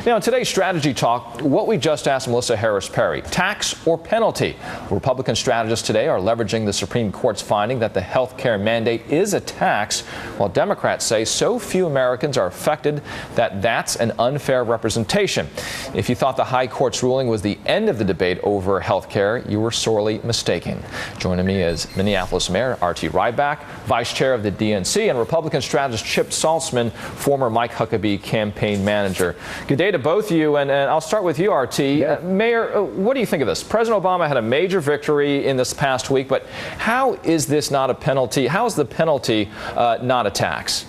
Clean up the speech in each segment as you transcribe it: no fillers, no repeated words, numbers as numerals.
Now, in today's strategy talk, what we just asked Melissa Harris Perry, tax or penalty? Republican strategists today are leveraging the Supreme Court's finding that the health care mandate is a tax, while Democrats say so few Americans are affected that that's an unfair representation. If you thought the High Court's ruling was the end of the debate over health care, you were sorely mistaken. Joining me is Minneapolis Mayor R.T. Rybak, Vice Chair of the DNC, and Republican strategist Chip Saltzman, former Mike Huckabee campaign manager. Good day to both of you, and I'll start with you, R.T. Yeah. Mayor, what do you think of this? President Obama had a major victory in this past week, but how is this not a penalty? How is the penalty not a tax?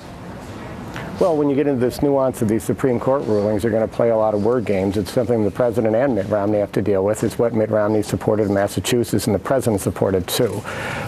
Well, when you get into this nuance of these Supreme Court rulings, they're going to play a lot of word games. It's something the president and Mitt Romney have to deal with. It's what Mitt Romney supported in Massachusetts and the president supported too.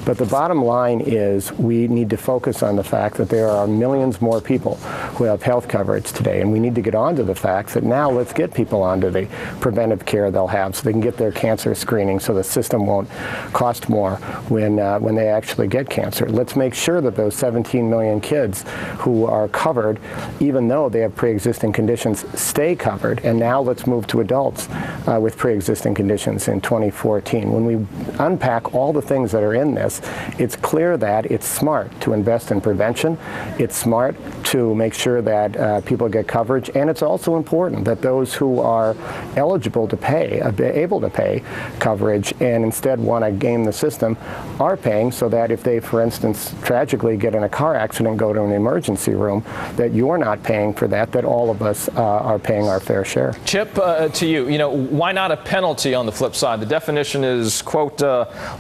But the bottom line is we need to focus on the fact that there are millions more people who have health coverage today, and we need to get onto the fact that now let's get people onto the preventive care they'll have so they can get their cancer screening so the system won't cost more when they actually get cancer. Let's make sure that those 17 million kids who are covered, even though they have pre-existing conditions, stay covered. And now let's move to adults with pre-existing conditions in 2014. When we unpack all the things that are in this, it's clear that it's smart to invest in prevention. It's smart to make sure that people get coverage. And it's also important that those who are eligible to pay, able to pay coverage, and instead want to game the system, are paying, so that if they, for instance, tragically get in a car accident, go to an emergency room, that you're not paying for that, that all of us are paying our fair share. Chip, to you, why not a penalty on the flip side? The definition is, quote,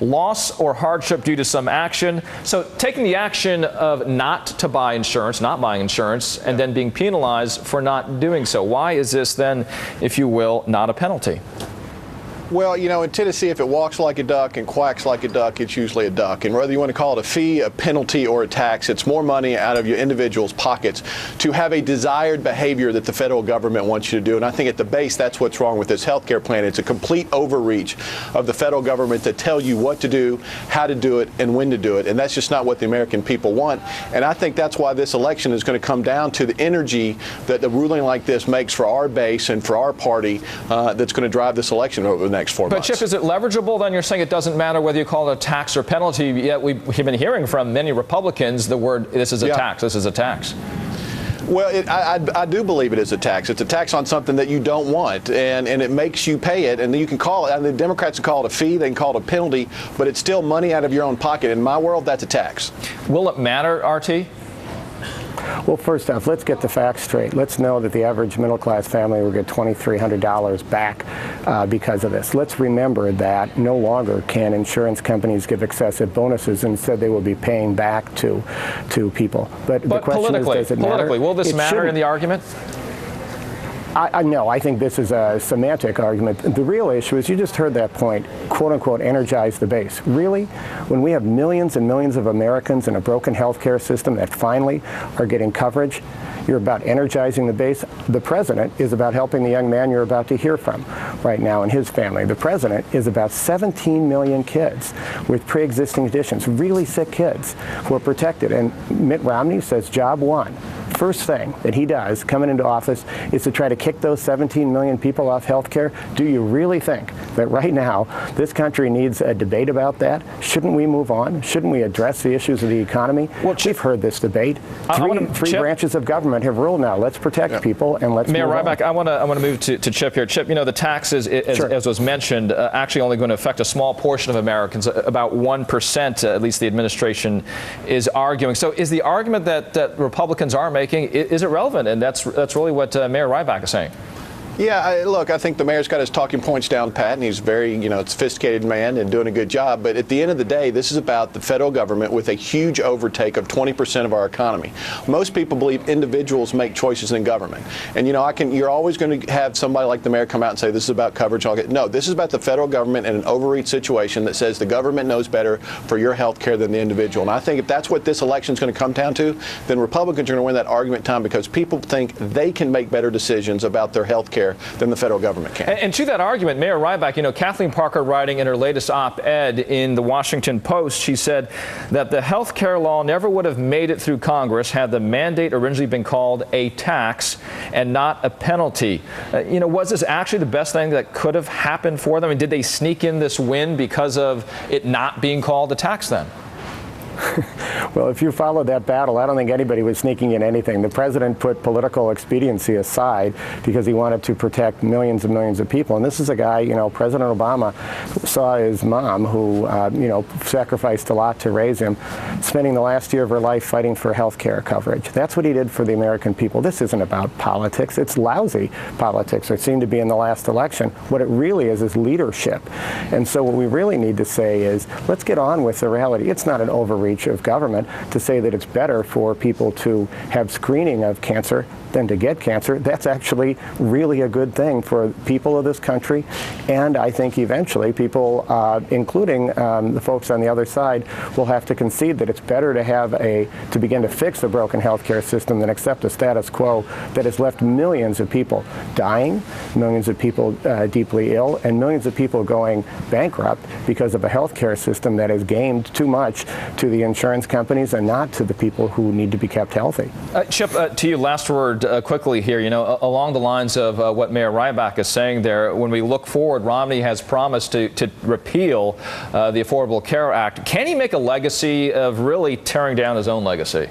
loss or hardship due to some action. So taking the action of not to buy insurance, not buying insurance, and then being penalized for not doing so. Why is this then, if you will, not a penalty? Well, in Tennessee, if it walks like a duck and quacks like a duck, it's usually a duck. And whether you want to call it a fee, a penalty, or a tax, it's more money out of your individual's pockets to have a desired behavior that the federal government wants you to do. And I think at the base, that's what's wrong with this health care plan. It's a complete overreach of the federal government to tell you what to do, how to do it, and when to do it. And that's just not what the American people want. And I think that's why this election is going to come down to the energy that the ruling like this makes for our base and for our party that's going to drive this election over the next 4 months. But Chip, is it leverageable? Then you're saying it doesn't matter whether you call it a tax or penalty. Yet we've been hearing from many Republicans the word, this is a tax, this is a tax. Well, I do believe it is a tax. It's a tax on something that you don't want, and it makes you pay it. And you can call it, and the Democrats can call it a fee, they can call it a penalty, but it's still money out of your own pocket. In my world, that's a tax. Will it matter, RT? Well, first off, let's get the facts straight. Let's know that the average middle-class family will get $2,300 back because of this. Let's remember that no longer can insurance companies give excessive bonuses. Instead, they will be paying back to people. But the question is, does it matter? Politically, will this matter in the argument? No, I think this is a semantic argument. The real issue is, you just heard that point, quote unquote, energize the base. Really? When we have millions and millions of Americans in a broken healthcare system that finally are getting coverage, you're about energizing the base. The president is about helping the young man you're about to hear from right now and his family. The president is about 17 million kids with pre-existing conditions, really sick kids who are protected. And Mitt Romney says job one, first thing that he does coming into office, is to try to kick those 17 million people off health care. Do you really think that right now this country needs a debate about that? Shouldn't we move on? Shouldn't we address the issues of the economy? Well, we've heard this debate. Three branches of government have ruled now. Let's protect people, and let's Mayor move Rybak, on. I want to move to Chip here. Chip, the taxes, as was mentioned, actually only going to affect a small portion of Americans, about 1%, at least the administration is arguing. So is the argument that Republicans are making, is it relevant? And that's really what Mayor Rybak is saying. Yeah, look, I think the mayor's got his talking points down pat, and he's very, sophisticated man and doing a good job. But at the end of the day, this is about the federal government with a huge overtake of 20% of our economy. Most people believe individuals make choices in government. And, you're always going to have somebody like the mayor come out and say this is about coverage. No, this is about the federal government in an overreach situation that says the government knows better for your health care than the individual. And I think if that's what this election is going to come down to, then Republicans are going to win that argument time, because people think they can make better decisions about their health care care than the federal government can. And to that argument, Mayor Rybak, Kathleen Parker writing in her latest op-ed in the Washington Post, she said that the health care law never would have made it through Congress had the mandate originally been called a tax and not a penalty. Was this actually the best thing that could have happened for them? And did they sneak in this win because of it not being called a tax then? Well, if you followed that battle, I don't think anybody was sneaking in anything. The president put political expediency aside because he wanted to protect millions and millions of people. And this is a guy, President Obama saw his mom, who, sacrificed a lot to raise him, spending the last year of her life fighting for health care coverage. That's what he did for the American people. This isn't about politics. It's lousy politics, or it seemed to be in the last election. What it really is leadership. And so what we really need to say is, let's get on with the reality. It's not an overreach of government to say that it's better for people to have screening of cancer than to get cancer. That's actually really a good thing for people of this country, and I think eventually people, including the folks on the other side, will have to concede that it's better to begin to fix the broken healthcare system than accept a status quo that has left millions of people dying, millions of people deeply ill, and millions of people going bankrupt because of a healthcare system that has gamed too much to the insurance companies and not to the people who need to be kept healthy. Chip, to you, last word quickly here. Along the lines of what Mayor Rybak is saying there, when we look forward, Romney has promised to repeal the Affordable Care Act. Can he make a legacy of really tearing down his own legacy?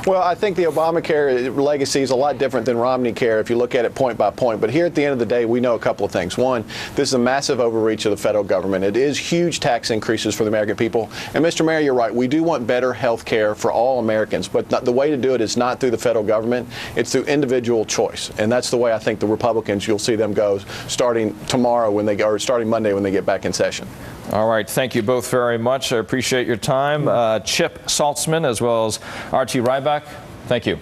Well, I think the Obamacare legacy is a lot different than Romney care if you look at it point by point. But here at the end of the day, we know a couple of things. One, this is a massive overreach of the federal government. It is huge tax increases for the American people. And Mr. Mayor, you're right. We do want better health care for all Americans. But the way to do it is not through the federal government. It's through individual choice. And that's the way I think the Republicans, you'll see them go starting tomorrow or starting Monday when they get back in session. All right. Thank you both very much. I appreciate your time. Chip Saltzman as well as R.T. Rybak, thank you.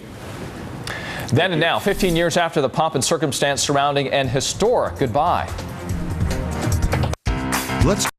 Then and now, 15 years after the pomp and circumstance surrounding an historic goodbye. Let's